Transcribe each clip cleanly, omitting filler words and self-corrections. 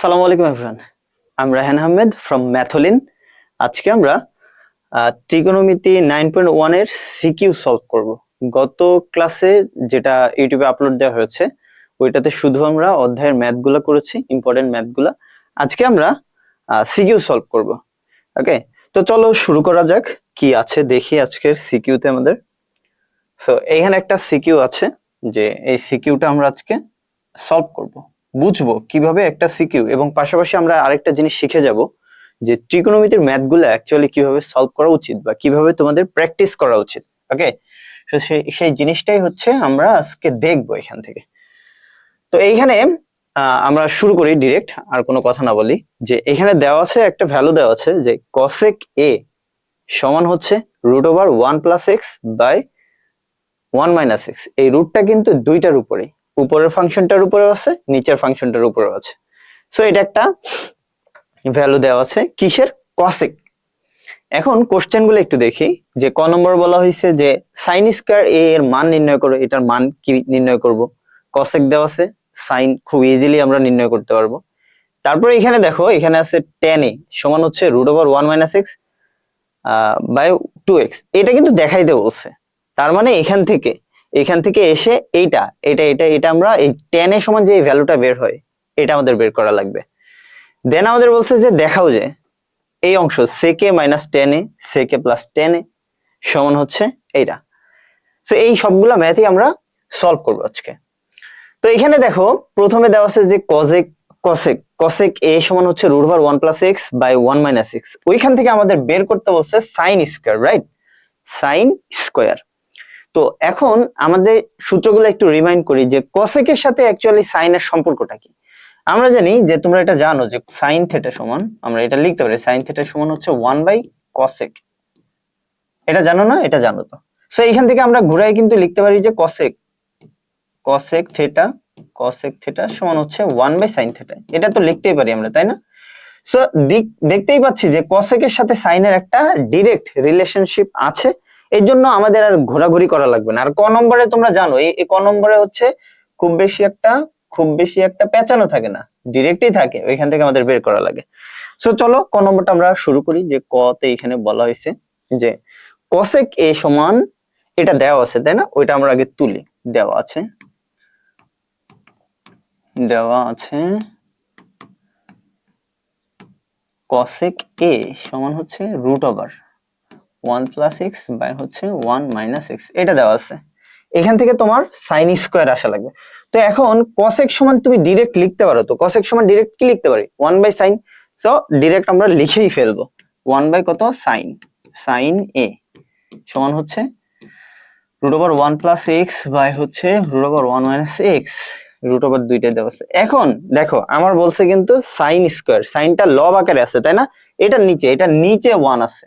আসসালামু আলাইকুম এভরিওয়ান। আমি রায়হান আহমেদ ফ্রম ম্যাথলিন। আজকে আমরা ট্রিগোনোমেট্রি 9.1 এর সিকিউ সলভ করব। গত ক্লাসে যেটা ইউটিউবে আপলোড দেওয়া হয়েছে ওইটাতে শুধু আমরা অধ্যায়ের ম্যাথগুলো করেছি, ইম্পর্টেন্ট ম্যাথগুলো। আজকে আমরা সিকিউ সলভ করব। ওকে, তো চলো শুরু করা যাক। কি আছে দেখি আজকের সিকিউতে আমাদের। সো এইখানে একটা সিকিউ আছে, যে এই সিকিউটা আমরা আজকে সলভ করব, বুঝবো কিভাবে একটা সিকিউ, এবং পাশাপাশি আমরা আরেকটা জিনিস শিখে যাব যে ট্রিগোনোমেট্রির ম্যাথগুলো অ্যাকচুয়ালি কিভাবে সলভ করা উচিত বা কিভাবে তোমাদের প্র্যাকটিস করা উচিত। ওকে, তো সেই জিনিসটাই হচ্ছে আমরা আজকে দেখবো এখান থেকে। তো এইখানে আমরা শুরু করি ডিরেক্ট, আর কোনো কথা না বলি। যে এখানে দেওয়া আছে, একটা ভ্যালু দেওয়া আছে যে cosec a সমান হচ্ছে √1 + x বাই 1 - x। এই রুটটা কিন্তু দুইটার উপরে, উপরের ফাংশনটার উপরে আছে, নিচের ফাংশনটার উপরে আছে। সো এটা একটা ভ্যালু দেওয়া আছে কিসের, cosec। এখন কোশ্চেন গুলো একটু দেখি। যে ক নম্বর বলা হয়েছে যে sin স্কয়ার a এর মান নির্ণয় করো। এটার মান কি নির্ণয় করব? cosec দেওয়া আছে, sin খুব ইজিলি আমরা নির্ণয় করতে পারবো। তারপরে এখানে দেখো, এখানে আছে tan a সমান হচ্ছে √1 - x বাই 2x। এটা কিন্তু দেখাইতে বলছে। তার মানে এখান থেকে এসে এইটা এটা এটা এটা আমরা এই tan এর সমান যে ভ্যালুটা বের হয় এটা আমাদের বের করা লাগবে। দেন আমাদের বলছে যে দেখাও যে এই অংশ sec a - tan a sec a + tan a সমান হচ্ছে এইটা। সো এই সবগুলা ম্যাথই আমরা সলভ করব আজকে। তো এখানে দেখো প্রথমে দেওয়া আছে যে cosec a সমান হচ্ছে √1 + x বাই 1 - x। ওইখান থেকে আমাদের বের করতে বলছে sin square, right? sin square. তো এখন আমাদের সূত্রগুলো একটু রিমাইন্ড করি যে cosec এর সাথে অ্যাকচুয়ালি sin এর সম্পর্কটা কি। আমরা জানি যে তোমরা এটা জানো যে sin থিটা সমান, আমরা এটা লিখতে পারি sin থিটা সমান হচ্ছে 1/cosec। এটা জানো না? এটা জানো তো। সো এখান থেকে আমরা ঘুরাই কিন্তু লিখতে পারি যে cosec থিটা সমান হচ্ছে 1/sin থিটা। এটা তো লিখতেই পারি আমরা, তাই না? সো দেখতেই পাচ্ছি যে cosec এর সাথে sin এর একটা ডাইরেক্ট রিলেশনশিপ আছে। এর জন্য আমাদের আর ঘোরাঘুরি করা লাগবে না। আর ক নম্বরে তোমরা জানো এই ক নম্বরে হচ্ছে খুব বেশি একটা পেঁচানো থাকে না, ডিরেক্টই থাকে। ওইখান থেকে আমাদের বের করা লাগে। সো চলো ক নম্বরটা আমরা শুরু করি। যে ক তে এখানে বলা হয়েছে যে cosec a সমান, এটা দেওয়া আছে তাই না? ওইটা আমরা আগে তুলি। দেওয়া আছে cosec a সমান হচ্ছে √1 + x বাই হচ্ছে 1 - x। এটা দেওয়া আছে। এখান থেকে তোমার sin স্কয়ার আসা লাগবে। তো এখন cosec সমান তুমি ডাইরেক্ট লিখতে পারো। তো cosec সমান ডাইরেক্ট কি লিখতে পারি? 1/sin। সো ডাইরেক্ট আমরা লিখেই ফেলবো 1/কত sin a সমান হচ্ছে √1 + x বাই হচ্ছে √1 - x। √ দুইটাই দেওয়া আছে। এখন দেখো আমার বলছে কিন্তু sin স্কয়ার, সাইনটা লব আকারে আছে তাই না? এটা নিচে 1 আছে।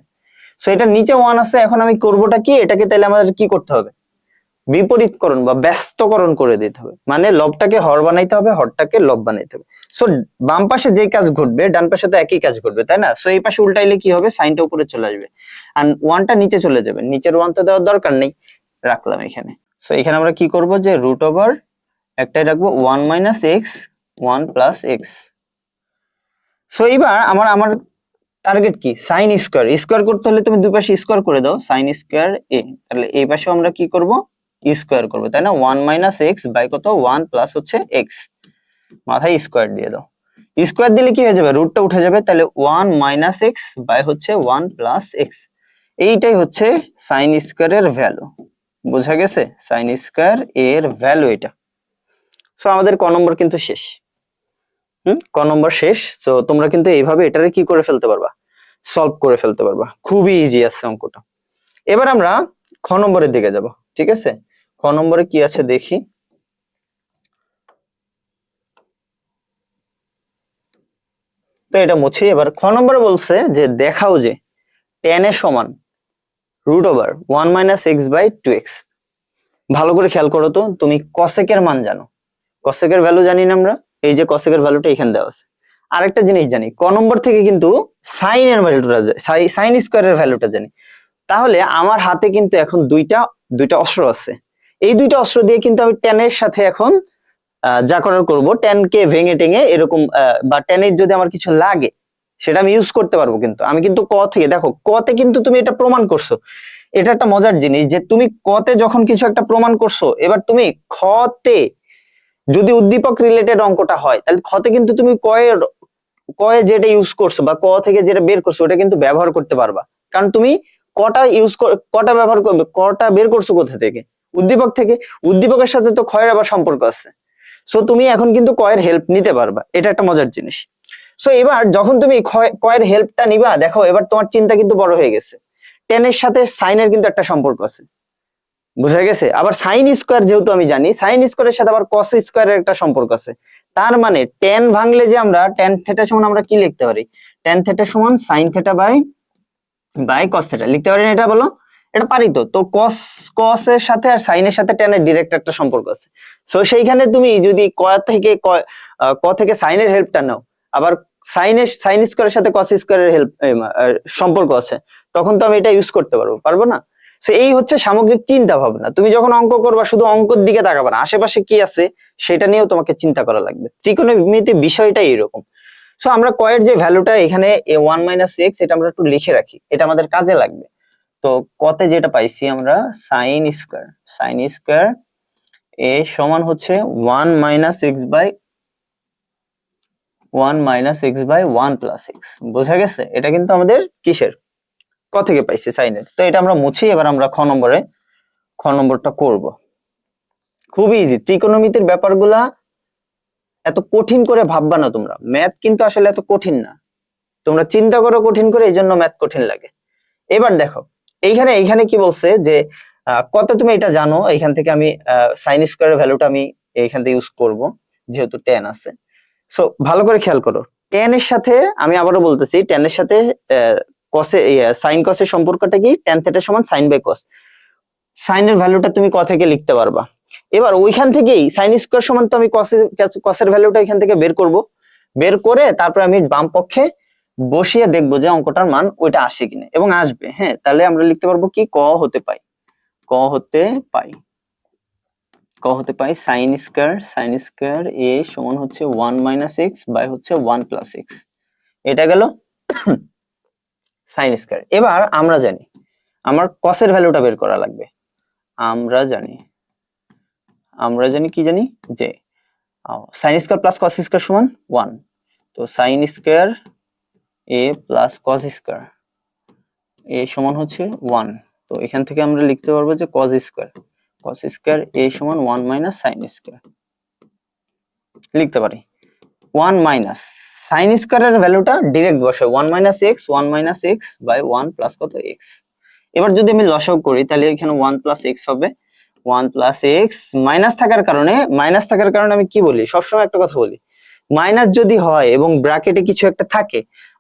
সো এটা নিচে 1 আছে। এখন আমি করবোটা কি, এটাকে তাহলে আমাদের কি করতে হবে? বিপরীতকরণ বা ব্যস্তকরণ করে দিতে হবে। মানে লবটাকে হর বানাইতে হবে, হরটাকে লব বানাইতে হবে। সো বাম পাশে যে কাজ ঘটবে ডান পাশে তো একই কাজ ঘটবে, তাই না? সো এই পাশে উল্টাইলে কি হবে? সাইনটা উপরে চলে আসবে আর 1টা নিচে চলে যাবে। নিচের 1 তো দেওয়ার দরকার নেই, রাখলাম এখানে। সো এখানে আমরা কি করব যে √ একটাই রাখবো 1 - x 1 + x। সো এবার আমার টার্গেট কি? sin স্কয়ার করতে হলে তুমি দুই পাশে স্কয়ার করে দাও, sin স্কয়ার a। তাহলে এই পাশেও আমরা কি করব? স্কয়ার করব, তাই না? 1 - x বাই কত 1 প্লাস হচ্ছে x, মাথায় স্কয়ার দিয়ে দাও। স্কয়ার দিলে কি হয়ে যাবে? রুটটা উঠে যাবে। তাহলে 1 - x বাই হচ্ছে 1 + x। এইটাই হচ্ছে sin স্কয়ারের ভ্যালু। বোঝা গেছে? sin স্কয়ার এর ভ্যালু এটা। সো আমাদের ক নম্বর কিন্তু শেষ। ক নম্বর শেষ। তো তোমরা কিন্তু এইভাবে এটারে কি করে ফেলতে পারবা? সলভ করে ফেলতে পারবা। খুবই ইজি আছে অঙ্কটা। এবার আমরা খ নম্বরের দিকে যাব। ঠিক আছে, খ নম্বরে কি আছে দেখি। তো এটা মুছি। এবার খ নম্বরে বলছে যে দেখাও যে tan এর সমান √1 - x বাই 2x। ভালো করে খেয়াল করো তো, তুমি cosec এর মান জানো, cosec এর ভ্যালু জানি না আমরা। এই যে cosec এর ভ্যালুটা এখানে দেওয়া আছে। আরেকটা জিনিস জানি, ক নম্বর থেকে কিন্তু sin এর ভ্যালুটা, sin স্কয়ারের ভ্যালুটা জানি। তাহলে আমার হাতে কিন্তু এখন দুইটা অস্ত্র আছে। এই দুইটা অস্ত্র দিয়ে কিন্তু আমি tan এর সাথে এখন যা করার করবো, টেন কে ভেঙে টেঙে এরকম বা টেনের যদি আমার কিছু লাগে সেটা আমি ইউজ করতে পারবো। কিন্তু আমি কিন্তু ক থেকে, দেখো কতে কিন্তু তুমি এটা প্রমাণ করছো। এটা একটা মজার জিনিস যে তুমি কতে যখন কিছু একটা প্রমাণ করছো, এবার তুমি খতে যদি উদ্দীপক রিলেটেড অঙ্কটা হয় তাহলে খতে কিন্তু তুমি কয়ে যেটা ইউজ করছো বা ক থেকে যেটা বের করছো ওটা কিন্তু ব্যবহার করতে পারবা। কারণ তুমি কটা ব্যবহার করবে, কটা বের করছো কোথা থেকে, উদ্দীপক থেকে। উদ্দীপকের সাথে তো ক্ষয়ের আবার সম্পর্ক আছে। সো তুমি এখন কিন্তু কয়ের হেল্প নিতে পারবা, এটা একটা মজার জিনিস। সো এবার যখন তুমি কয়ের হেল্পটা নিবা, দেখো এবার তোমার চিন্তা কিন্তু বড় হয়ে গেছে। টেনের সাথে সাইনের কিন্তু একটা সম্পর্ক আছে, বুঝা গেছে। আবার সাইন স্কোয়ার যেহেতু আমি জানি, সাইন স্কোয়ারের সাথে আবার কস স্কোয়ারের একটা সম্পর্ক আছে। তার মানে টেন ভাঙলে যে আমরা টেন থেটা সমান আমরা কি লিখতে পারি, টেন থেটা সমান sine theta by cos theta লিখতে পারি না, এটা বলো। এটা পারি তো। তো কস এর সাথে আর সাইনের সাথে টেনের ডিরেক্ট একটা সম্পর্ক আছে। সো সেইখানে তুমি যদি ক থেকে সাইনের হেল্পটা নাও, আবার সাইন স্কোয়ারের সাথে কস স্কোয়ারের হেল্প সম্পর্ক আছে, তখন তো আমি এটা ইউজ করতে পারবো না। সো এই হচ্ছে সামগ্রিক চিন্তা ভাবনা। তুমি যখন অঙ্ক করবা শুধু অঙ্কের দিকে তাকাবা না, আশেপাশে কি আছে সেটা নিয়েও তোমাকে চিন্তা করা লাগবে। ত্রিকোণমিতি বিষয়টাই এরকম। সো আমরা কয়ের যে ভ্যালুটা এখানে ওয়ান মাইনাস এক্স, এটা আমরা একটু লিখে রাখি, এটা আমাদের কাজে লাগবে। তো কতে যেটা পাইছি আমরা সাইন স্কোয়ার এ সমান হচ্ছে one minus x by one plus x. বোঝা গেছে? এটা কিন্তু আমাদের কিসের, ক থেকে পাইছি সাইনের। তো এটা আমরা মুছি, এবার আমরা খ নম্বরটা করব। খুবই ইজি। ত্রিকোণমিতির ব্যাপারগুলা এত কঠিন করে ভাববা না তোমরা, ম্যাথ কিন্তু আসলে এত কঠিন না। তোমরা চিন্তা করো কঠিন করে, এই জন্য ম্যাথ কঠিন লাগে। এবার দেখো এইখানে কি বলছে যে কত, তুমি এটা জানো, এইখান থেকে আমি সাইন স্কোয়ারের ভ্যালুটা আমি এইখান থেকে ইউজ করব যেহেতু টেন আছে। সো ভালো করে খেয়াল করো, টেন এর সাথে আমি আবারও বলতেছি, টেন এর সাথে কসে সাইন কসের সম্পর্কটা কি, টেন থেটা সমান সাইন বাই কস। সাইনের ভ্যালুটা তুমি ক থেকে লিখতে পারবা। এবার ওইখান থেকেই সাইন স্কোয়ার সমান তো আমি কসের ভ্যালুটা এখান থেকে বের করব, বের করে তারপর আমি বাম পক্ষে বসিয়ে দেখবো যে অঙ্কটার মান ওইটা আসে কিনা, এবং আসবে। হ্যাঁ, তাহলে আমরা লিখতে পারবো কি, ক হতে পাই সাইন স্কোয়ার এ সমান হচ্ছে ওয়ান মাইনাস এক্স বাই হচ্ছে ওয়ান প্লাস এক্স। এটা গেল সাইন স্কোয়ার। এবার আমরা জানি আমার কসের ভ্যালুটা বের করা লাগবে। আমরা জানি কি জানি, যে sine square plus cos square সমান ওয়ান। তো sine square A plus cos square A সমান হচ্ছে ওয়ান। তো এখান থেকে আমরা লিখতে পারবো যে কস স্কোয়ার এ সমান ওয়ান মাইনাস সাইন স্কোয়ার। লিখতে পারি ওয়ান মাইনাস সাইন স্কোয়ারের ভ্যালুটা ডিরেক্ট বসে one minus x by one plus কত এক্স। এবার যদি আমি লসাগু করি তাহলে এখানে ওয়ান প্লাস এক্স হবে, ওয়ান প্লাস এক্স মাইনাস থাকার কারণে আমি কি বলি, সবসময় একটা কথা বলি, মাইনাস যদি হয় এবং ব্র্যাকেটে কিছু একটা থাকে,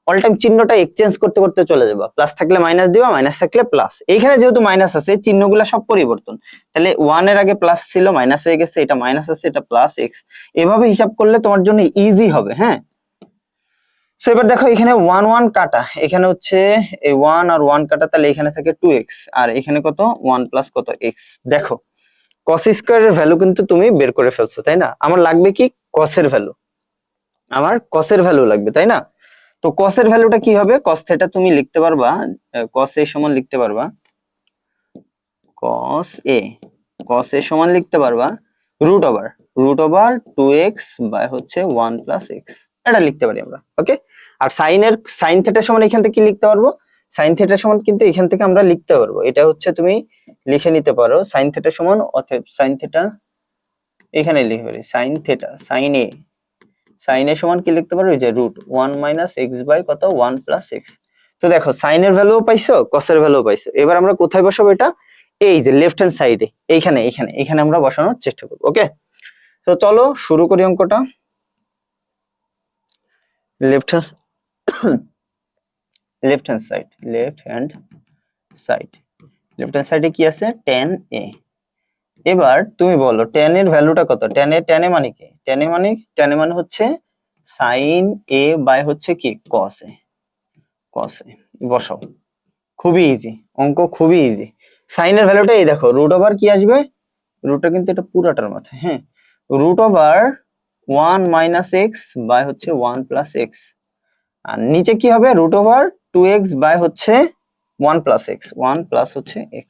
অল টাইম চিহ্নটা এক্সচেঞ্জ করতে করতে চলে যাবা। প্লাস থাকলে মাইনাস দিবা, মাইনাস থাকলে প্লাস। এইখানে যেহেতু মাইনাস আছে, চিহ্নগুলো সব পরিবর্তন। তাহলে ওয়ান এর আগে প্লাস ছিল, মাইনাস হয়ে গেছে, এটা মাইনাস আছে, এটা প্লাস এক্স। এভাবে হিসাব করলে তোমার জন্য ইজি হবে। হ্যাঁ, সো এবার দেখো এখানে ওয়ান ওয়ান কাটা, এখানে হচ্ছে এই ওয়ান আর ওয়ান কাটা, তাহলে এখানে থাকে টু এক্স, আর এখানে কত ওয়ান প্লাস কত এক্স। দেখো কস স্কোয়ারের ভ্যালু কিন্তু তুমি বের করে ফেলছো, তাই না? আমার লাগবে কি, কসের ভ্যালু লাগবে, তাই না? তো কসের ভ্যালুটা কি হবে, কস থেটা তুমি লিখতে পারবা, কস এ সমান লিখতে পারবা root over two x by হচ্ছে ওয়ান প্লাস এক্স। এটা লিখতে পারি আমরা, ওকে। আর সাইন থেটা সমান এখান থেকে কি লিখতে পারবো, সাইন থেটা সমান কিন্তু এখান থেকে আমরা লিখতে পারবো, এটা হচ্ছে তুমি লিখে নিতে পারো, সাইন থেটা সমান, অতএব সাইন থেটা এখানে লিখে পারি, সাইন এ সমান কি লিখতে পারো, যে root one minus x by কত ওয়ান প্লাস এক্স। তো দেখো সাইনের ভ্যালুও পাইছো, কসের ভ্যালুও পাইছো। এবার আমরা কোথায় বসাবো এটা, এই যে লেফট হ্যান্ড সাইডে, এইখানে আমরা বসানোর চেষ্টা করবো, ওকে। তো চলো শুরু করি অঙ্কটা। লেফট হ্যান্ড সাইডে কি আছে, টেন এ। এবার তুমি বলো টেন এর ভ্যালুটা কত, টেনে মানে কি, টেনে মানে হচ্ছে সাইন এ বাই হচ্ছে কি কস এ। বসাও, খুবই ইজি অঙ্ক, খুবই ইজি। সাইনের ভ্যালুটা এই দেখো, রুট ওভার কি আসবে, রুটটা কিন্তু এটা পুরাটার মাথায়, হ্যাঁ, রুট ওভার 1 - x বাই হচ্ছে 1 + x, আর নিচে কি হবে রুট ওভার 2x বাই হচ্ছে 1 + x, 1 + হচ্ছে x।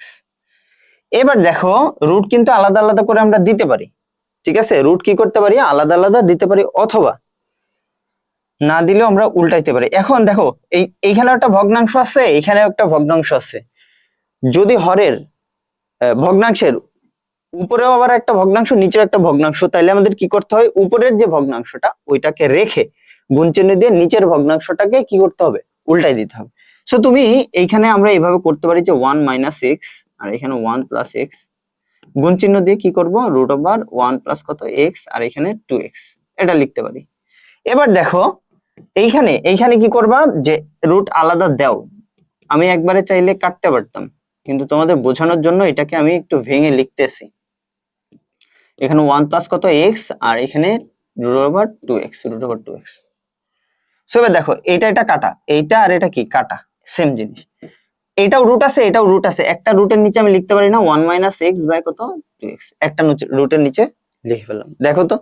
এবার দেখো রুট কিন্তু আলাদা আলাদা করে আমরা দিতে পারি, ঠিক আছে, রুট কি করতে পারি আলাদা আলাদা দিতে পারি, অথবা না দিলেও আমরা উল্টাইতে পারি। এখন দেখো এইখানে একটা ভগ্নাংশ আছে, এখানে একটা ভগ্নাংশ আছে, যদি হরের ভগ্নাংশের উপরেও আবার একটা ভগ্নাংশ নিচেও একটা ভগ্নাংশ, তাইলে আমাদের কি করতে হয় উপরের যে ভগ্নাংশটা ওইটাকে রেখে গুণ চিহ্ন দিয়ে নিচের ভগ্নাংশটাকে কি করতে হবে উল্টাই দিতে হবে। সো তুমি এইখানে আমরা এইভাবে করতে পারি যে 1 - x আর এখানে 1 + x, গুণ চিহ্ন দিয়ে কি করব রুট ওভার 1 + কত x আর এখানে 2x, এটা লিখতে পারি। এবার দেখো এইখানে এইখানে কি করবা যে রুট আলাদা দাও, আমি একবারে চাইলে কাটতে পারতাম, কিন্তু তোমাদের বোঝানোর জন্য এটাকে আমি একটু ভেঙে লিখতেছি। এখানে 1 + কত x আর এখানে root over 2x, root over 2x। So এবার দেখো এটা কাটা, এইটা আর এটা কি কাটা, সেম জিনিস, এটাও রুট আছে এটাও রুট আছে, একটা রুটের নিচে আমি লিখতে পারি না 1 - x বাই কত 2x, একটা রুটের নিচে লিখে ফেললাম। দেখো তো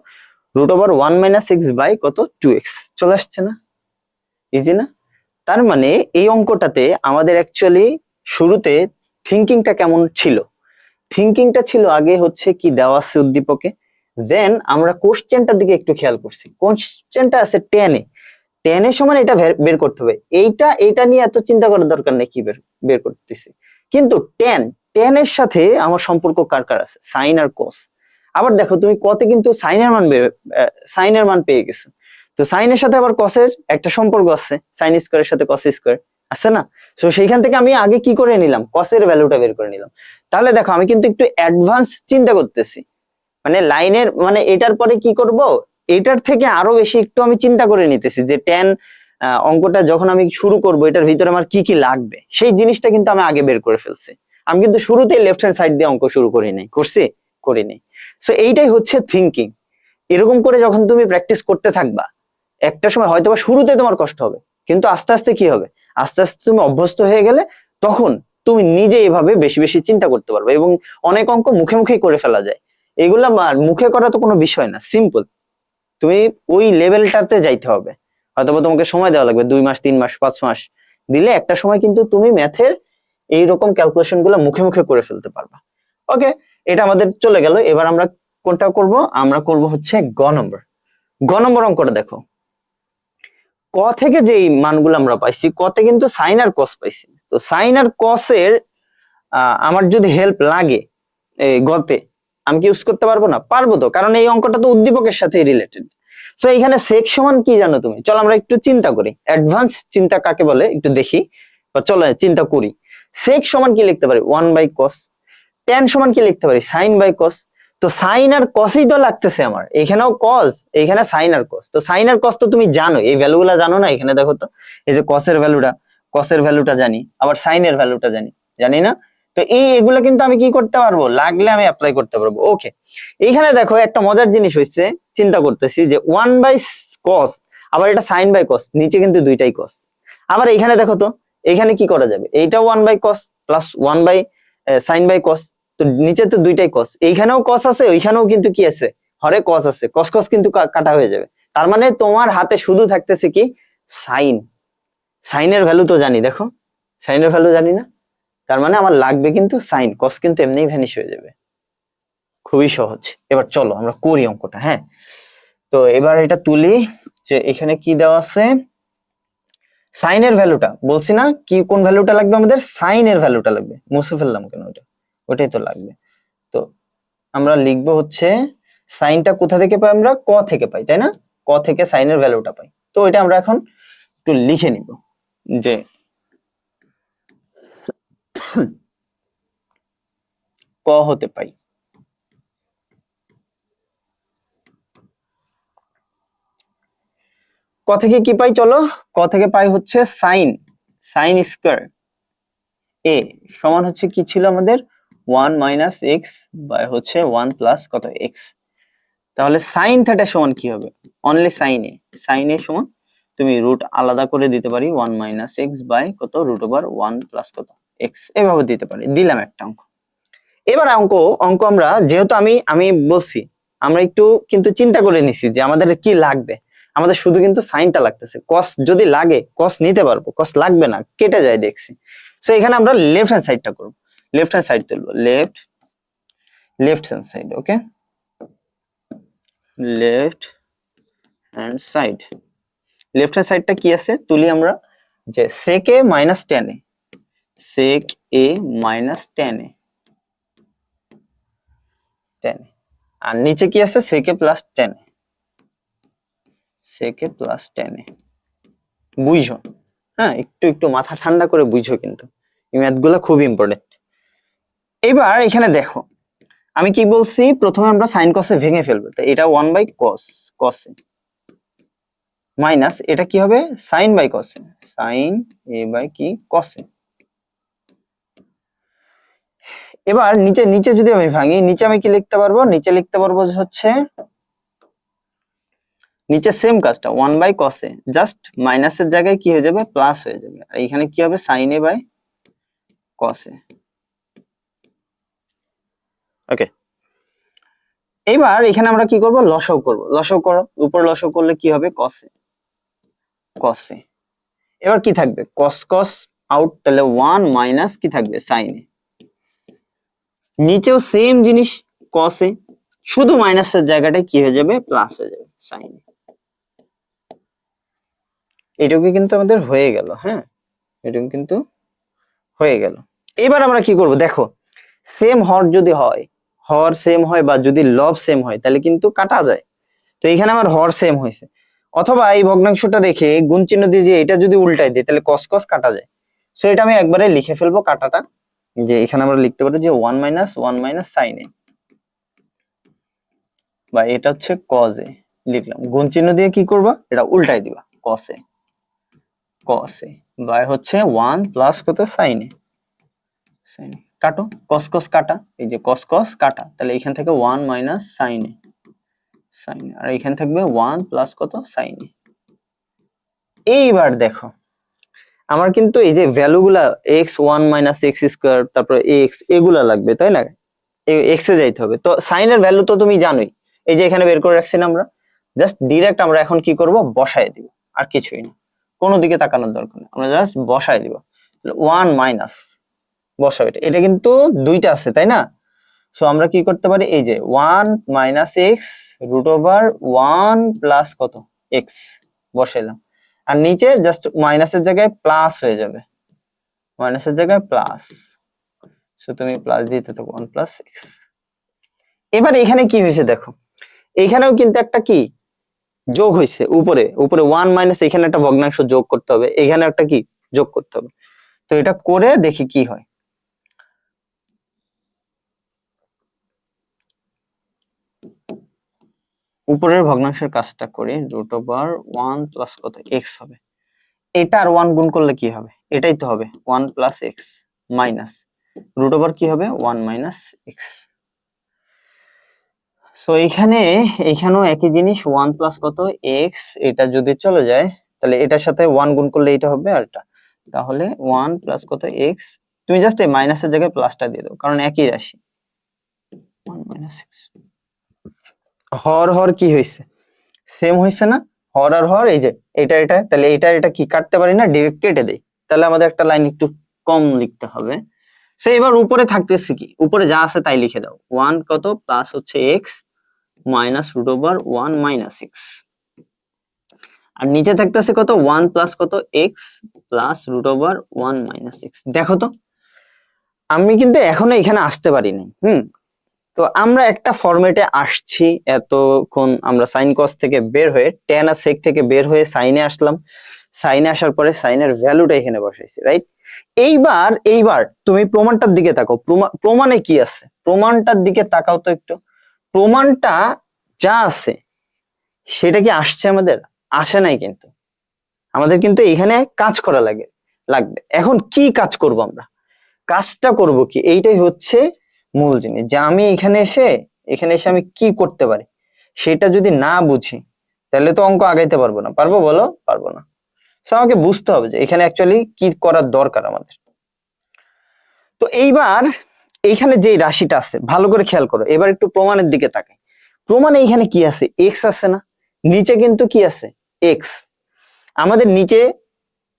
রুট ওভার 1 - x বাই কত 2x চলে আসছে না, ইজি না? তার মানে এই অঙ্কটাতে আমাদের অ্যাকচুয়ালি শুরুতে থিঙ্কিংটা কেমন ছিল, থিঙ্কিংটা ছিল আগে হচ্ছে কি দেওয়া আছে উদ্দীপকে, দেন আমরা কোশ্চেনটার দিকে একটু খেয়াল করছি, কোশ্চেনটা আছে 10 এ, 10 এর সমান এটা বের করতে হবে, এইটা নিয়ে এত চিন্তা করার দরকার নেই কি বের করতেছি, কিন্তু 10 এর সাথে আমার সম্পর্ক কার কার আছে সাইন আর কস। আবার দেখো তুমি কতে কিন্তু সাইনের মান পেয়ে গেছো, তো সাইনের সাথে আবার কসের একটা সম্পর্ক আছে, সাইন স্কয়ারের সাথে কস স্কয়ার আছে না, তো সেইখান থেকে আমি আগে কি করে নিলাম কসের ভ্যালুটা বের করে নিলাম। তাহলে দেখো আমি কিন্তু একটু অ্যাডভান্স চিন্তা করতেছি, মানে লাইনের মানে এটার পরে কি করব, এটার থেকে আরো বেশি একটু আমি চিন্তা করে নিতেছি যে 10 অঙ্কটা যখন আমি শুরু করব এটার ভিতরে আমার কি কি লাগবে সেই জিনিসটা কিন্তু আমি আগে বের করে ফেলছি। আমি কিন্তু শুরুতেই লেফট হ্যান্ড সাইড দিয়ে অঙ্ক শুরু করি নাই, করছি করিনি। সো এইটাই হচ্ছে থিঙ্কিং। এরকম করে যখন তুমি প্র্যাকটিস করতে থাকবা একটা সময় হয়তোবা শুরুতে তোমার কষ্ট হবে, কিন্তু আস্তে আস্তে কি হবে, আস্তে আস্তে তুমি অভ্যস্ত হয়ে গেলে তখন তুমি নিজে এভাবে বেশি বেশি চিন্তা করতে পারবে, এবং অনেক অঙ্ক মুখে মুখেই করে ফেলা যায়। এগুলা মুখে করা তো কোনো বিষয় না, সিম্পল, তুমি ওই লেভেলটাতে যাইতে হবে, হয়তোবা তোমাকে সময় দেওয়া লাগবে 2 মাস 3 মাস 5 মাস দিলে একটা সময় কিন্তু তুমি ম্যাথের এইরকম ক্যালকুলেশন গুলা মুখে মুখে করে ফেলতে পারবা। ওকে, এটা আমাদের চলে গেল, এবার আমরা কোনটা করব, আমরা করব হচ্ছে গ নম্বর অঙ্কটা দেখো। ক থেকে যে মানগুলো আমরা পাইছি, কতে কিন্তু সাইন আর কস পাইছি, তো সাইন আর কসের আমার যদি হেল্প লাগে এই গতে, আমি কি ইউজ করতে পারবো না? পারবো তো, কারণ এই অঙ্কটা তো উদ্দীপকের সাথে রিলেটেড। সো এখানে সেক সমান কি জানো তুমি, চলো আমরা একটু চিন্তা করি, অ্যাডভান্স চিন্তা কাকে বলে একটু দেখি, বা চলো চিন্তা করি। সেক সমান কি লিখতে পারি 1/cos, ট্যান সমান কি লিখতে পারি সাইন বাই কস, তো সাইন আর কসই তো লাগতেছে আমার, এখানেও কস এখানে সাইন আর কস, তো সাইন আর কস তো তুমি জানো, এই ভ্যালুগুলা জানো না, এখানে দেখো তো এই যে কসের ভ্যালুটা জানি, আবার সাইনের ভ্যালুটা জানি না, তো এগুলো কিন্তু আমি কি করতে পারবো, লাগলে আমি অ্যাপ্লাই করতে পারবো। ওকে, এইখানে দেখো একটা মজার জিনিস হয়েছে, চিন্তা করতেছি যে 1/cos, আবার এটা সাইন বাই কস, নিচে কিন্তু দুইটাই কস, আবার এইখানে দেখো তো এখানে কি করা যাবে, এইটাও 1/cos প্লাস 1/sin/cos, তো নিচে তো দুইটাই কস, এইখানেও কস আছে ওইখানেও কিন্তু কি আছে হরে কস আছে, কস কস কিন্তু কাটা হয়ে যাবে, তার মানে তোমার হাতে শুধু থাকতেছে কি সাইন, সাইনের ভ্যালু তো জানি, দেখো সাইনের ভ্যালু জানি না, তার মানে আমার লাগবে কিন্তু সাইন, কস কিন্তু এমনিই ভ্যানিশ হয়ে যাবে। খুবই সহজ। এবার চলো আমরা করি অঙ্কটা, হ্যাঁ, তো এবার এটা তুলি, যে এখানে কি দেওয়া আছে, সাইনের ভ্যালুটা বলছি না, কি কোন ভ্যালুটা লাগবে আমাদের, সাইনের ভ্যালুটা লাগবে, মুছে ফেললাম কেন, ওটাই তো লাগবে। তো আমরা লিখবো হচ্ছে সাইনটা কোথা থেকে পাই, আমরা ক থেকে পাই, তাই না, ক থেকে সাইনের ভ্যালুটা পাই, তো এটা আমরা এখন একটু লিখে নিব যে ক হতে পাই, ক থেকে কি পাই, চলো ক থেকে পাই হচ্ছে সাইন স্কয়ার এ সমান হচ্ছে কি ছিল আমাদের 1 - x বাই হচ্ছে 1 + কত x, তাহলে সাইন থিটা সমান কি হবে, অনলি সাইন এ সমান তুমি রুট আলাদা করে দিতে পারি 1 - x বাই কত রুট ওভার 1 + কত x, এভাবে দিতে পারি, দিলাম একটা অঙ্ক। এবার অঙ্ক আমরা যেহেতু আমি বলছি আমরা একটু কিন্তু চিন্তা করে নিছি যে আমাদের কি লাগবে, আমাদের শুধু কিন্তু সাইনটা লাগতেছে, কস যদি লাগে কস নিতে পারবো, কস লাগবে না কেটে যায় দেখছি। সো এখানে আমরা লেফট হ্যান্ড সাইডটা করবো, লেফট হ্যান্ড সাইড তুলবো, left hand side, okay, left hand side. Left hand সাইডটা কি আছে তুলি আমরা, যে sec a minus tan a, sec a minus tan a, tan a, আর নিচে কি আছে sec a plus tan a, sec a plus tan a। বুঝো, হ্যাঁ একটু একটু মাথা ঠান্ডা করে বুঝো, কিন্তু এই ম্যাথ গুলা খুব ইম্পর্টেন্ট। এবার এখানে দেখো আমি কি বলছি, প্রথমে আমরা সাইন কসে ভেঙে ফেলবো, তো এটা 1 বাই কস, কসে মাইনাস এটা কি হবে সাইন বাই কসে, সাইন এ বাই কি কসে। এবার নিচে নিচে যদি আমি ভাঙি, নিচে আমি কি লিখতে পারবো, নিচে লিখতে পারবো হচ্ছে নিচে সেম কাজটা 1 বাই কসে, জাস্ট মাইনাসের জায়গায় কি হয়ে যাবে প্লাস হয়ে যাবে, আর এখানে কি হবে সাইন এ বাই কসে। ওকে, এবার এখানে আমরা কি করব লসাগু করব, লসাগু করো, উপর লসাগু করলে কি হবে কসে, কসে। এবার কি থাকবে কস কস আউট, তাহলে 1 মাইনাস কি থাকবে সাইন এ, নিচেও সেম জিনিস কসে, শুধু মাইনাসের জায়গাটায় কি হয়ে যাবে প্লাস হয়ে যাবে সাইন এ। এটুকু কিন্তু আমাদের হয়ে গেল, হ্যাঁ এটুকু কিন্তু হয়ে গেল। এবার আমরা কি করব দেখো, সেম হর যদি হয়, হর সেম হয় বা যদি লব সেম হয় তাহলে কিন্তু কাটা যায়। তো এখানে আমার হর সেম হয়েছে, অথবা এই ভগ্নাংশটা রেখে গুণ চিহ্ন দিয়ে যে এটা যদি উল্টাই দিই তাহলে কস কস কাটা যায়। সো এটা আমি একবারে লিখে ফেলবো কাটাটা, যে এখানে আমরা লিখতে পারি যে 1 মাইনাস 1 মাইনাস সাইন এ, বা এটা হচ্ছে কজ এ লিখলাম, গুণ চিহ্ন দিয়ে কি করবা এটা উল্টাই দিবা কস এ, কস এ বাই হচ্ছে 1 প্লাস কত সাইন এ, সাইন এ কাটো, কস কস কাটা, এই যে কস কস কাটা, তাহলে এখান থেকে 1 মাইনাস সাইন এ, সাইন আর এখানে থাকবে 1 প্লাস কত সাইন এ। এইবার দেখো আমার কিন্তু এই যে ভ্যালুগুলা x1 মাইনাস এক্স স্কোয়ার তারপর x এগুলা লাগবে তাই না, এক্স এ যাইতে হবে। তো সাইনের ভ্যালু তো তুমি জানোই, এই যে এখানে বের করে রাখছি না আমরা, জাস্ট ডিরেক্ট আমরা এখন কি করব বসায় দিব, আর কিছুই না, কোনো দিকে তাকানোর দরকার নেই, আমরা জাস্ট বসায় দিব। 1 মাইনাস বসাও, এটা কিন্তু দুইটা আছে তাই না, সো আমরা কি করতে পারি এই যে 1 minus x root over 1 plus কত এক্স বসাইলাম, আর নিচে জাস্ট মাইনাসের জায়গায় প্লাস হয়ে যাবে, মাইনাসের জায়গায় প্লাস, সো তুমি প্লাস দিতে থাকো 1 প্লাস এক্স। এবার এখানে কি হয়েছে দেখো, এখানেও কিন্তু একটা কি যোগ হয়েছে, উপরে উপরে 1 মাইনাস এখানে একটা ভগ্নাংশ যোগ করতে হবে, এখানে একটা কি যোগ করতে হবে। তো এটা করে দেখি কি হয়, উপরের ভগ্নাংশের কাজটা করি, রুট ওভার 1 প্লাস কত এক্স হবে, এটা আর 1 গুণ করলে কি হবে, এটাই তো হবে 1 plus x minus root over কি হবে 1 মাইনাস এক্স। সো এখানেও একই জিনিস 1 প্লাস কত এক্স, এটা যদি চলে যায় তাহলে এটার সাথে 1 গুণ করলে এটা হবে, আর এটা তাহলে 1 প্লাস কত এক্স, তুমি জাস্ট এই মাইনাসের জায়গায় প্লাসটা দিয়ে দাও কারণ একই রাশি, 1 মাইনাস এক্স। হর হর কি হয়েছে সেম হয়েছে না, হর আর হর এই যে এটা এটা, তাহলে এটা কি কাটতে পারি না, ডিরেক্ট কেটে দেই, তাহলে আমাদের একটা লাইন একটু কম লিখতে হবে। সো এবার উপরে থাকতেছে কি, উপরে যা আছে তাই লিখে দাও, 1 কত প্লাস হচ্ছে x minus root over 1 minus x, আর নিচে থাকতেছে কত 1 প্লাস কত x plus root over 1 minus x. দেখো তো আমি কিন্তু এখনো এখানে আসতে পারি নাই, তো আমরা একটা ফরম্যাটে আসছি, এতক্ষণ আমরা সাইন কস থেকে বের হয়ে ট্যান আর সেক থেকে বের হয়ে সাইনে আসলাম, সাইনে আসার পরে সাইনের ভ্যালুটা এখানে বসাইছি, রাইট। এইবার তুমি প্রমাণটার দিকে তাকাও, প্রমাণে কি আছে প্রমাণটার দিকে তাকাও তো একটু, প্রমাণটা যা আছে সেটা কি আসছে আমাদের, আসে নাই কিন্তু, আমাদের কিন্তু এখানে কাজ করা লাগবে। এখন কি কাজ করব আমরা, কাজটা করব কি, এইটাই হচ্ছে মূল জিনিস, যে আমি এখানে এসে আমি কি করতে পারি সেটা যদি না বুঝি তাহলে তো অঙ্ক আগাইতে পারবো না, পারবো বলো, পারবো না। তো আমাকে বুঝতে হবে যে এখানে অ্যাকচুয়ালি কি করার দরকার আমাদের। তো এইবার এইখানে যে রাশিটা আছে ভালো করে খেয়াল করো, এবার একটু প্রমাণের দিকে তাকাই, প্রমাণে এখানে কি আছে, এক্স আছে না, নিচে কিন্তু কি আছে, এক্স। আমাদের নিচে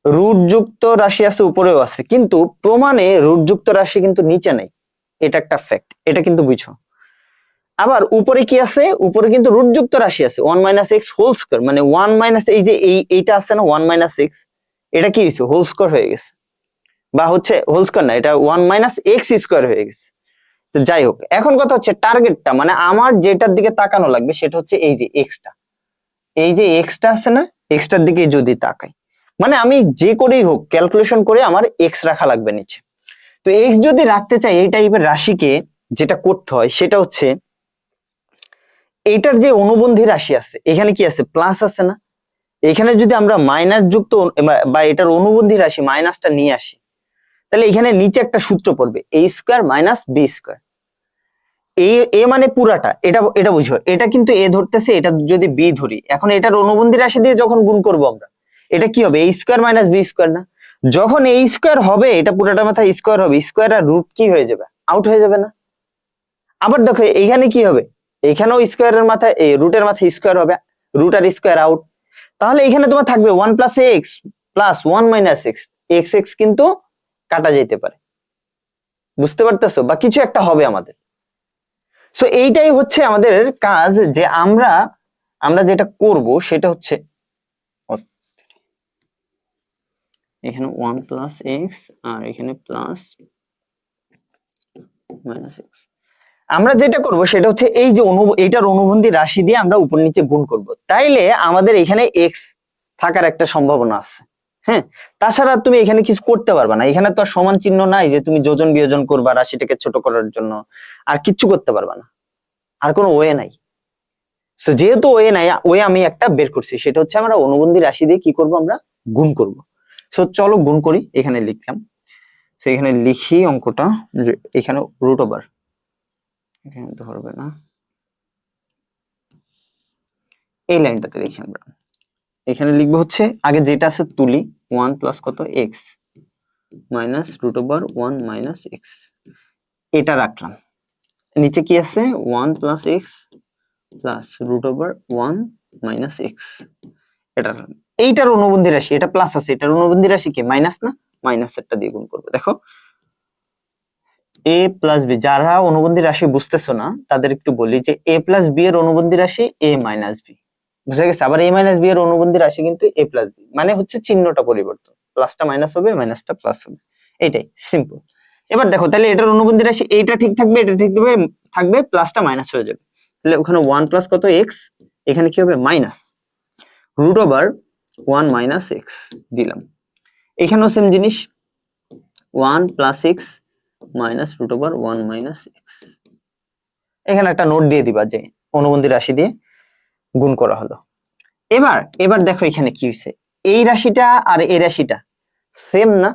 রুট যুক্ত রাশি আছে, উপরেও আছে, কিন্তু প্রমাণে রুট যুক্ত রাশি কিন্তু নিচে নেই, এটা একটা ফ্যাক্ট, এটা কিন্তু বুঝো। আবার উপরে কি আছে, উপরে কিন্তু রুট যুক্ত রাশি আছে, 1 মাইনাস এক্স হোল স্কয়ার, মানে 1 মাইনাস এই যে এইটা আছে না 1 মাইনাস এক্স, এটা কি হয়েছে, হোল স্কয়ার হয়ে গেছে, বা হচ্ছে হোল স্কয়ার না, এটা 1 মাইনাস এক্স স্কয়ার হয়ে গেছে। তো যাই হোক, এখন কথা হচ্ছে টার্গেটটা, মানে আমার যেটার দিকে তাকানো লাগবে সেটা হচ্ছে এই যে এক্সটা, এই যে এক্সটা আছে না, এক্সটার দিকে যদি তাকাই, মানে আমি যে করেই হোক ক্যালকুলেশন করে আমার এক্স রাখা লাগবে নিচে। তো এক্স যদি রাখতে চাই এই টাইপের রাশিকে, যেটা করতে হয় সেটা হচ্ছে এইটার যে অনুবন্ধী রাশি আছে, এখানে কি আছে, প্লাস আছে না, এখানে যদি আমরা মাইনাস যুক্ত বা এটার অনুবন্ধী রাশি মাইনাসটা নিয়ে আসি, তাহলে এখানে নিচে একটা সূত্র পড়বে, এ স্কয়ার মাইনাস বি স্কয়ার। এ মানে পুরাটা, এটা এটা বুঝো, এটা কিন্তু এ ধরতেছে, এটা যদি বি ধরি, এখন এটার অনুবন্ধী রাশি দিয়ে যখন গুণ করব আমরা, এটা কি হবে, এ স্কয়ার মাইনাস বি স্কয়ার না, যখন এ স্কয়ার হবে এটা পুরাটা মাথায় স্কয়ার হবে, স্কয়ার আর রুট কি হয়ে যাবে, আউট হয়ে যাবে না। আবার দেখো এইখানে কি হবে, এখানেও স্কয়ারের মাথায় এই রুটের মাথায় স্কয়ার হবে, রুট আর স্কয়ার আউট, তাহলে এখানে তোমার থাকবে 1 plus x plus 1 minus x, x x কিন্তু কাটা যেতে পারে, বুঝতে পারতেছো, বা কিছু একটা হবে আমাদের। সো এইটাই হচ্ছে আমাদের কাজ, যে আমরা আমরা যেটা করব সেটা হচ্ছে এখানে 1 প্লাস এক্স আর এখানে প্লাস মাইনাস এক্স, আমরা যেটা করব সেটা হচ্ছে এই যে এইটার অনুবন্ধী রাশি দিয়ে আমরা উপর নিচে গুণ করব, তাইলে আমাদের এখানে এক্স থাকার একটা সম্ভাবনা আছে। হ্যাঁ, তাছাড়া তুমি এখানে কিছু করতে পারবে না, এখানে তো আর সমান চিহ্ন নাই যে তুমি যোজন বিয়োজন করবা রাশিটাকে ছোট করার জন্য, আর কিচ্ছু করতে পারবে না, আর কোনো ওয়ে নাই। সো যেহেতু ওয়ে নাই, ওয়ে আমি একটা বের করছি, সেটা হচ্ছে আমরা অনুবন্ধী রাশি দিয়ে কি করব, আমরা গুণ করব। সো চলো গুণ করি, এখানে লিখলাম, সো এখানে লিখি অঙ্কটা, যে এখানে রুট ওভার, এখানে ধরবে না, এই লাইনটাতে লিখি আমরা, এখানে লিখবো হচ্ছে আগে যেটা আছে তুলি, 1 প্লাস কত x minus root over 1 minus x, এটা রাখলাম, নিচে কি আছে 1 plus x plus root over 1 minus x, এটা এইটার অনুবন্ধী রাশি, এটা প্লাস আছে, এটার অনুবন্ধী রাশি কি মাইনাস না, মাইনাস একটা দিয়ে গুণ করবো। দেখো এ প্লাস বি, যারা অনুবন্ধী রাশি বুঝতেছো না তাদের একটু বলি যে এ প্লাস বি এর অনুবন্ধী রাশি এ মাইনাস বি, বুঝে গেছে, আবার এ মাইনাস বি এর অনুবন্ধী রাশি কিন্তু এ প্লাস বি, মানে হচ্ছে চিহ্নটা পরিবর্তন, প্লাসটা মাইনাস হবে, মাইনাসটা প্লাস হবে, এটাই সিম্পল। এবার দেখো তাহলে এটার অনুবন্ধী রাশি এইটা ঠিক থাকবে, এটা ঠিক থাকবে, প্লাসটা মাইনাস হয়ে যাবে, তাহলে ওখানে 1 প্লাস কত এক্স, এখানে কি হবে minus root over 1 minus x দিলাম, এখানেও সেম জিনিস 1 plus x minus root over 1 minus x, এখানে একটা নোট দিয়ে দিবা যে অনুবন্ধী রাশি দিয়ে গুণ করা হলো। এবার এবার দেখো এখানে কি হয়েছে, এই রাশিটা আর এই রাশিটা সেম না,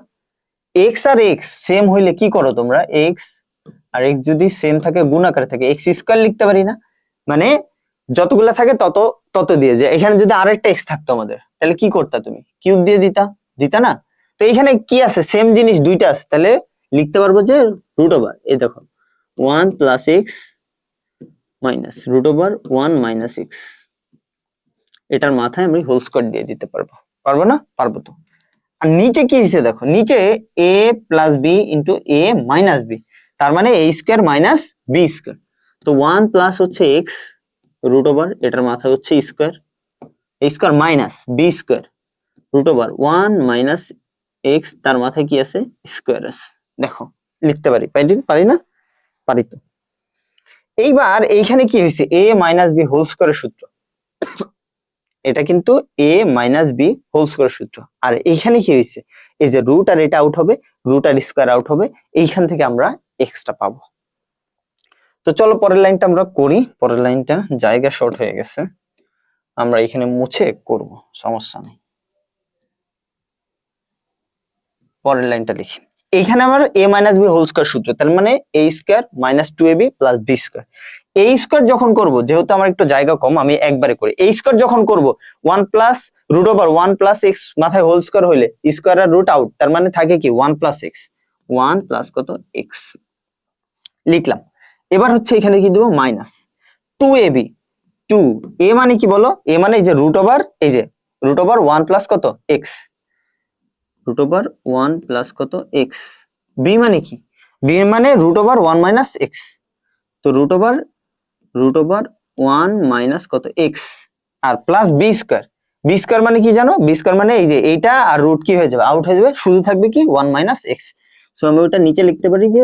এক্স আর এক্স সেম হইলে কি করো তোমরা, এক্স আর এক্স যদি সেম থাকে, গুণ আকারে থাকে, এক্স স্কয়ার লিখতে পারি না, মানে যতগুলা থাকে তত তত দিয়ে, যে এখানে যদি আরেকটা এক্স থাকতো আমাদের, তাহলে কি করতা তুমি, কিউব দিয়ে দিতা, দিতা না, তো এখানে কি আছে, সেম জিনিস দুইটা আছে, তাহলে লিখতে পারবো যে রুট ওভার, এই দেখো 1 plus x minus root over 1 minus x, এটার মাথায় আমি হোল স্কয়ার দিয়ে দিতে পারবো, পারবো না, পারবো তো। আর নিচে কি হয়েছে দেখো, নিচে এ প্লাস বি ইন্টু এ মাইনাস বি, তার মানে a square minus B square, তো 1 প্লাস হচ্ছে এক্স রুট ওভার, এটার মাথায় হচ্ছে square, a square minus B square root over 1 minus x, তার মাথায় কি আছে, স্কয়ার আছে, দেখো লিখতে পারি, পারি না, পারি তো। এইবার এইখানে কি হয়েছে, এ মাইনাস বি হোল স্কয়ারের সূত্র, এটা কিন্তু এ মাইনাস বি হোল স্কয়ার সূত্র, আর এইখানে কি হয়েছে, এই যে রুট আর এটা আউট হবে, রুট আর স্কয়ার আউট হবে, এইখান থেকে আমরা এক্সটা পাবো। তো চলো পরের লাইনটা আমরা করি, পরের লাইনটা জায়গা শর্ট হয়ে গেছে, আমরা এখানে মুছে করব, সমস্যা নেই। পরের লাইনটা লিখি, এইখানে আমার a minus b whole square সূত্র, তার মানে a square minus 2ab plus b square, এই স্কয়ার যখন করব, যেহেতু আমার একটু জায়গা কম আমি একবারে করি, এই স্কয়ার যখন করব 1 plus root over 1 plus x মাথায় হোল স্কয়ার হইলে স্কয়ার আর রুট আউট, তার মানে থাকে কি 1 প্লাস এক্স, 1 প্লাস কত এক্স লিখলাম। এবার হচ্ছে এখানে কি দেব, মাইনাস 2ab, 2 a মানে কি বলো, a মানে এই যে রুট ওভার, এই যে রুট ওভার 1 প্লাস কত x, রুট ওভার 1 প্লাস কত x। b মানে কি, b মানে রুট ওভার 1 মাইনাস x, তো রুট ওভার 1 মাইনাস কত x আর plus b square. b square মানে কি জানো, b স্কয়ার মানে এই যে এইটা আর রুট কি হয়ে যাবে, আউট হয়ে যাবে, শুধু থাকবে কি 1 মাইনাস x। সো আমি ওটা নিচে লিখতে পারি যে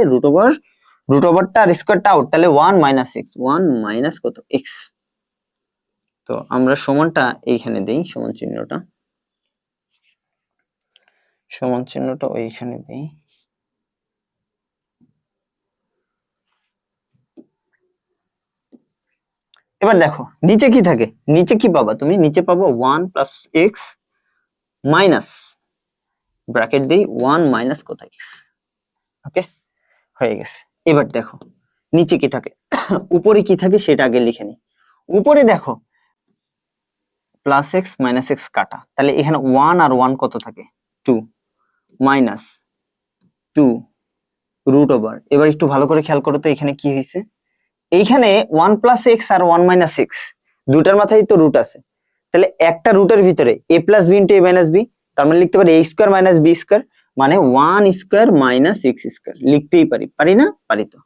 রুট ওভারটা আর স্কয়ারটা আউট, তাহলে 1 মাইনাস x, 1 মাইনাস কত x। তো আমরা সমানটা এইখানে দেই, সমান চিহ্নটা ওইখানে দেই। এবার দেখো নিচে কি থাকে, নিচে কি পাবা তুমি, নিচে পাবো 1 প্লাস x মাইনাস ব্র্যাকেট দেই 1 মাইনাস কত x। ওকে, হয়ে গেছে। এবার দেখো নিচে কি থাকে, উপরে কি থাকে সেটা আগে লিখে নি। উপরে দেখো প্লাস x মাইনাস x কাটা, তাহলে এখানে 1 আর 1 কত থাকে 2 মাইনাস 2 রুট ওভার। এবার একটু ভালো করে খেয়াল করো তো এখানে কি হয়েছে, এইখানে 1 প্লাস এক্স আর 1 মাইনাস এক্স দুটার মাথায় তো রুট আছে, তাহলে একটা রুটের ভিতরে a plus B into a minus B, তার মানে লিখতে পারি a square minus B square, মানে 1 স্কয়ার মাইনাস এক্স স্কয়ার লিখতেই পারি, পারি না, পারি তো।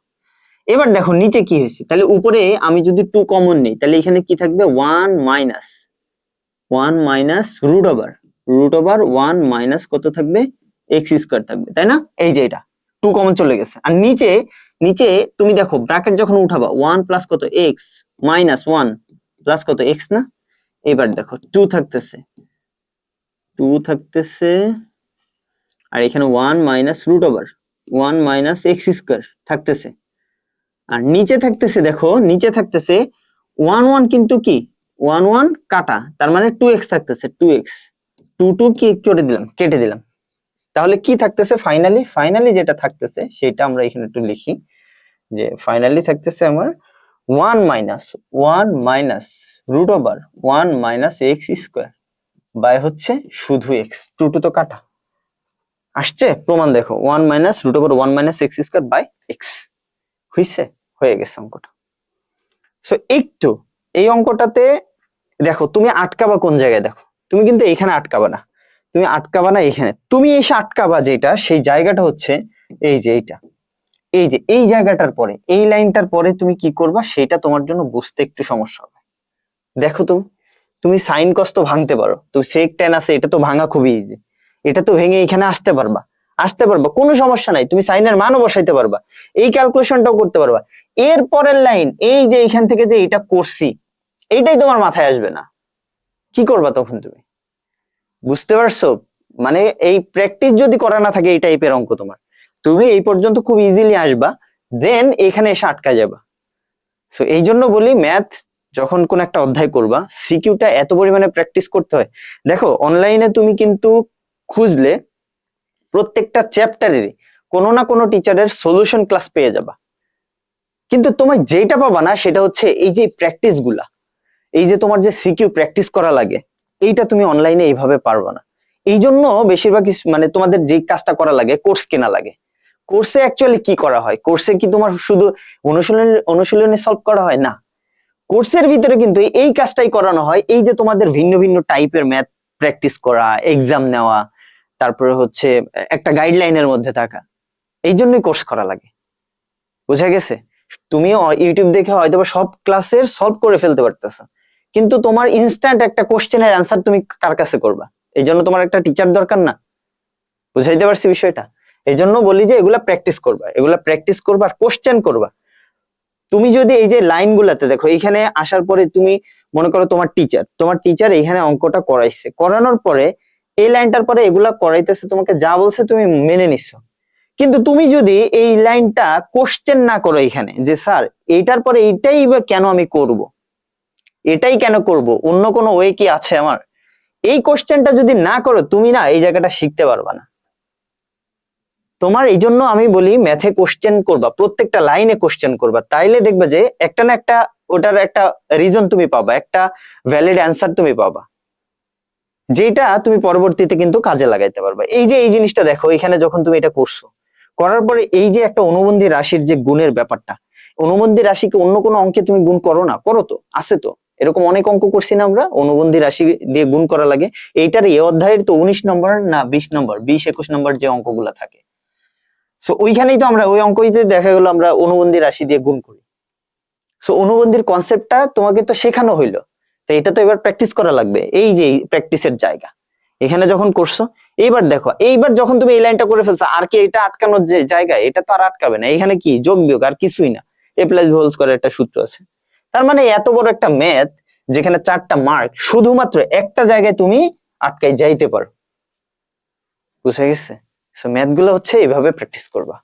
এবার দেখো নিচে কি হয়েছে, তাহলে উপরে আমি যদি 2 কমন নেই তাহলে এখানে কি থাকবে 1 মাইনাস রুট ওভার 1 মাইনাস কত থাকবে এক্স স্কয়ার থাকবে, তাই না, এই যে এটা 2 কমন চলে গেছে। আর নিচে নিচে তুমি দেখো ব্র্যাকেট যখন উঠাবা 1 প্লাস কত x মাইনাস 1 প্লাস কত x না, এবার দেখো 2 থাকতেছে আর এখানে 1 minus root over 1 minus x square থাকতেছে, আর নিচে থাকতেছে দেখো নিচে থাকতেছে 1 1 কিন্তু কি 1 1 কাটা, তার মানে 2x থাকতেছে, 2x 2 2 কি করে দিলাম, কেটে দিলাম। তাহলে কি থাকতেছে ফাইনালি যেটা থাকতেছে সেটা আমরা এখানে একটু লিখি, যে ফাইনালি থাকতেছে আমার 1 minus root over 1 minus x square by হচ্ছে শুধু x, 2 2 তো কাটা আসছে, প্রমাণ দেখো 1 minus root over 1 minus x square by x হইছে, হয়ে গেছে অঙ্কটা। সো একটু এই অঙ্কটাতে দেখো তুমি আটকাবা কোন জায়গায়, দেখো তুমি কিন্তু এখানে আটকাবা না, তুমি আটকাবা না এখানে, তুমি এসে আটকাবা যেটা সেই জায়গাটা হচ্ছে এই যে এইটা, এই যে এই জায়গাটার পরে এই লাইনটার পরে তুমি কি করবা সেটা তোমার জন্য বুঝতে একটু সমস্যা হবে। দেখো তুমি সাইন কস তো ভাঙতে পারো, তুমি সেক ট্যান আছে এটা তো ভাঙা খুবই ইজি, এটা তো ভেঙে এখানে আসতে পারবা কোনো সমস্যা নাই, তুমি সাইনের মানও বসাইতে পারবা, এই ক্যালকুলেশনটাও করতে পারবা। এর পরের লাইন এই যে এইখান থেকে যে এটা করছি এইটাই তোমার মাথায় আসবে না, কি করবা তখন তুমি, বুঝতে পারছো, মানে এই প্র্যাকটিস যদি করা না থাকে এই টাইপের অঙ্ক তোমার, তুমি এই পর্যন্ত খুব ইজিলি আসবা, দেন এখানে এসে আটকা যাবা। সো এই জন্য বলি ম্যাথ যখন কোন একটা অধ্যায় করবা সিকিউটা এত পরিমাণে প্র্যাকটিস করতে হয়। দেখো অনলাইনে তুমি কিন্তু খুঁজলে প্রত্যেকটা চ্যাপ্টারের কোনো না কোনো টিচারের সলিউশন ক্লাস পেয়ে যাবা, কিন্তু তোমার যেটা পাবা না সেটা হচ্ছে এই যে প্র্যাকটিস গুলা, এই যে তোমার যে সিকিউ প্র্যাকটিস করা লাগে এইটা তুমি অনলাইনে এইভাবে পারবা না। এই জন্য বেশিরভাগ মানে তোমাদের যে কাজটা করা লাগে কোর্স কেনা লাগে। কোর্সে অ্যাকচুয়ালি কি করা হয়, কোর্সে কি তোমার শুধু অনুশীলনী সলভ করা হয় না, কোর্সের ভিতরে কিন্তু এই কাজটাই করানো হয়, এই যে তোমাদের ভিন্ন ভিন্ন টাইপের ম্যাথ প্র্যাকটিস করা, এক্সাম নেওয়া, তারপরে হচ্ছে একটা গাইডলাইনের মধ্যে থাকা, এই জন্যই কোর্স করা লাগে, বুঝা গেছে। তুমি ইউটিউব দেখে হয়তো সব ক্লাসের সলভ করে ফেলতে পারতেছো, কিন্তু তোমার ইনস্ট্যান্ট একটা কোশ্চেনের অ্যান্সার তুমি কার কাছে করবা, এই জন্য তোমার একটা টিচার দরকার না, বুঝাইতে পারছি বিষয়টা। এই জন্য বলি যে এগুলা প্র্যাকটিস করবা আর কোশ্চেন করবা। তুমি যদি এই যে লাইন গুলাতে দেখো এখানে আসার পরে তুমি মনে করো তোমার টিচার এইখানে অঙ্কটা করাইছে, করানোর পরে এই লাইনটার পরে এগুলা করাইতেছে, তোমাকে যা বলছে তুমি মেনে নিচ্ছ, কিন্তু তুমি যদি এই লাইনটা কোশ্চেন না করো এখানে যে স্যার এইটার পরে এইটাই বা কেন আমি করব, এটাই কেন করব, অন্য কোনো ওয়ে কি আছে আমার, এই কোশ্চেনটা যদি না করো তুমি না এই জায়গাটা শিখতে পারবা না। তোমার এই জন্য আমি বলি ম্যাথে কোশ্চেন করবা, প্রত্যেকটা লাইনে কোশ্চেন করবা, তাইলে দেখবে যে একটা না একটা ওটার একটা রিজন তুমি পাবা, একটা ভ্যালিড অ্যান্সার তুমি পাবা, যেটা তুমি পরবর্তীতে কিন্তু কাজে লাগাইতে পারবা। এই যে এই জিনিসটা দেখো এখানে যখন তুমি এটা করছো, করার পরে এই যে একটা অনুবন্ধী রাশির যে গুণের ব্যাপারটা, অনুবন্ধী রাশিকে অন্য কোনো অঙ্কে তুমি গুণ করো না, করো তো, আছে তো, এরকম অনেক অঙ্ক করছি না আমরা, অনুবন্ধী রাশি দিয়ে গুণ করা লাগে। এইটার এই অধ্যায়ের তো 19 নম্বর না 20 নম্বর, 20-21 নম্বর যে অঙ্কগুলা থাকে, সো ওইখানেই তো আমরা ওই অঙ্কইতে দেখা গেল আমরা অনুবন্ধী রাশি দিয়ে গুণ করি। সো অনুবন্ধীর কনসেপ্টটা তোমাকে তো শেখানো হইলো, তো এটা তো এবার প্র্যাকটিস করা লাগবে। এই যে প্র্যাকটিসের জায়গা এখানে যখন করছো, এইবার দেখো, এইবার যখন তুমি এই লাইনটা করে ফেলছো, আর কি এটা আটকানোর যে জায়গা, এটা তো আর আটকাবে না। এখানে কি যোগ বিয়োগ আর কিছুই না, a প্লাস b হোল স্কয়ারের একটা সূত্র আছে। তার মানে এত বড় একটা ম্যাথ যেখানে 4টা মার্ক, শুধুমাত্র একটা জায়গায় তুমি আটকাই যাইতে পারো। বুঝে গেছে? সো ম্যাথ গুলো হচ্ছে এইভাবে প্র্যাকটিস করবা।